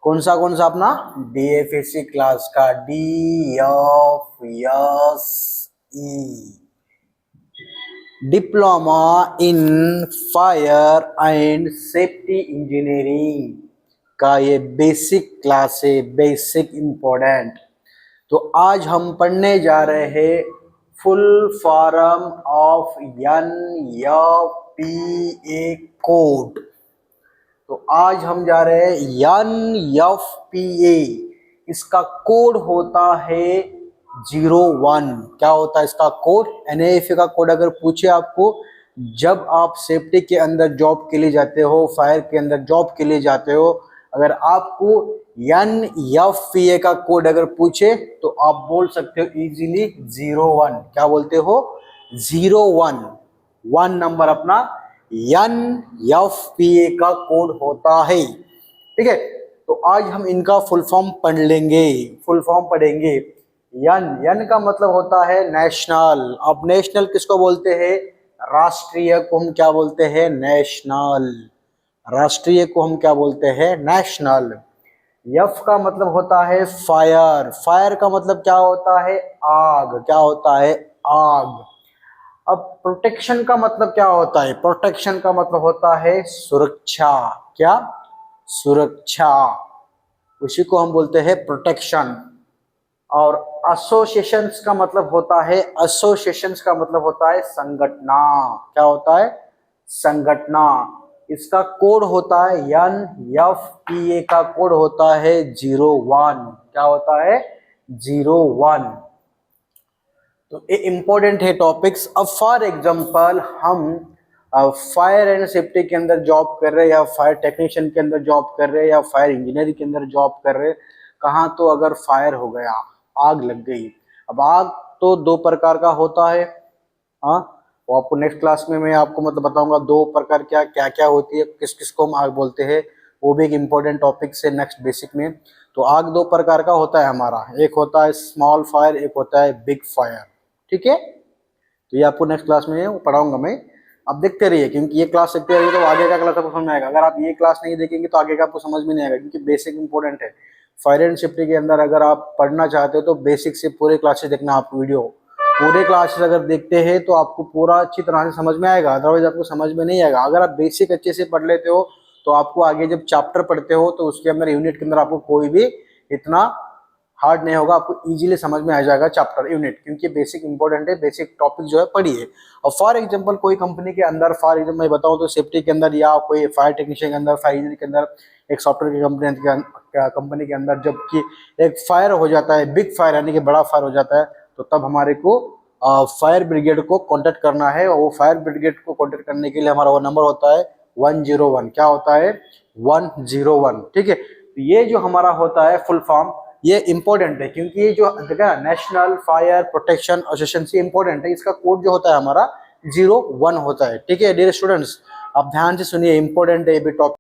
कौन सा अपना DFSC क्लास का DFSE diploma in fire and safety engineering का ये बेसिक क्लास है, बेसिक इम्पोर्टेंट। तो आज हम पढ़ने जा रहे हैं full form of NFPA code. तो आज हम जा रहे हैं NFPA, इसका कोड होता है 01। क्या होता है इसका कोड? NFPA का कोड अगर पूछे आपको, जब आप सेफ्टी के अंदर जॉब के लिए जाते हो, फायर के अंदर जॉब के लिए जाते हो, अगर आपको NFPA का कोड अगर पूछे तो आप बोल सकते हो इजीली 01। क्या बोलते हो? 01, 1 नंबर अपना NFPA का कोड होता है। ठीक है, तो आज हम इनका फुल फॉर्म पढ़ लेंगे, फुल फॉर्म पढ़ेंगे। यन का मतलब होता है नेशनल। अब नेशनल किसको बोलते हैं? राष्ट्रीय को हम क्या बोलते हैं? नेशनल। राष्ट्रीय को हम क्या बोलते हैं? नेशनल। एफ का मतलब होता है फायर। फायर का मतलब क्या होता है? आग। क्या होता है? आग। अब प्रोटेक्शन का मतलब क्या होता है? प्रोटेक्शन का मतलब होता है सुरक्षा। क्या? सुरक्षा। उसी को हम बोलते हैं प्रोटेक्शन। और एसोसिएशंस का मतलब होता है, एसोसिएशंस का मतलब होता है संगठना। क्या होता है? संगठना। इसका कोड होता है NFPA का कोड होता है 01। क्या होता है? 01। तो ये इंपॉर्टेंट है टॉपिक्स। अब फॉर एग्जांपल हम फायर एंड सेफ्टी के अंदर जॉब कर रहे हैं, या फायर टेक्नीशियन के अंदर जॉब कर रहे हैं, या फायर इंजीनियरिंग के अंदर जॉब कर रहे हैं। कहाँ तो अगर फायर हो गया, आग लग गई। अब आग तो 2 प्रकार का होता है। हाँ, वो आपको नेक्स्ट क्लास में मैं आपको मतलब बताऊंगा 2 प्रकार क्या क्या क्या होती है, किस किस को हम आग बोलते हैं। वो भी एक इम्पोर्टेंट टॉपिक से नेक्स्ट बेसिक में। तो आग 2 प्रकार का होता है हमारा, एक होता है स्मॉल फायर, एक होता है बिग फायर। ठीक है, तो ये आपको नेक्स्ट क्लास में पढ़ाऊंगा मैं। अब देखते रहिए, क्योंकि ये क्लास देखते रहिए तो आगे का क्लास आपको समझ में आएगा। अगर आप ये क्लास नहीं देखेंगे तो आगे का आपको समझ में नहीं आएगा, क्योंकि बेसिक इंपॉर्टेंट है। फायर एंड सेफ्टी के अंदर अगर आप पढ़ना चाहते हो तो बेसिक से पूरे क्लासेस देखना। आप वीडियो पूरे क्लासेस अगर देखते हैं तो आपको पूरा अच्छी तरह से समझ में आएगा, अदरवाइज आपको समझ में नहीं आएगा। अगर आप बेसिक अच्छे से पढ़ लेते हो तो आपको आगे जब चैप्टर पढ़ते हो तो उसके अंदर यूनिट के अंदर आपको कोई भी इतना हार्ड नहीं होगा, आपको इजीली समझ में आ जाएगा चैप्टर यूनिट, क्योंकि बेसिक इंपॉर्टेंट है। बेसिक टॉपिक जो है पढ़िए। और फॉर एग्जांपल कोई कंपनी के अंदर, फॉर एग्जांपल मैं बताऊं तो सेफ्टी के अंदर, या कोई फायर टेक्नीशियन के अंदर, फायर इंजीनियर के अंदर, एक सॉफ्टवेयर की कंपनी के अंदर जबकि एक फायर हो जाता है, बिग फायर यानी कि बड़ा फायर हो जाता है, तो तब हमारे को फायर ब्रिगेड को कॉन्टेक्ट करना है। और वो फायर ब्रिगेड को कॉन्टेक्ट करने के लिए हमारा वो नंबर होता है 101। क्या होता है? 101। ठीक है, तो ये जो हमारा होता है फुल फॉर्म, ये इंपॉर्टेंट है, क्योंकि ये जो देखा national fire protection association important है। इसका कोड जो होता है हमारा 01 होता है। ठीक है डियर स्टूडेंट्स, आप ध्यान से सुनिए, इंपॉर्टेंट है ये भी टॉपिक।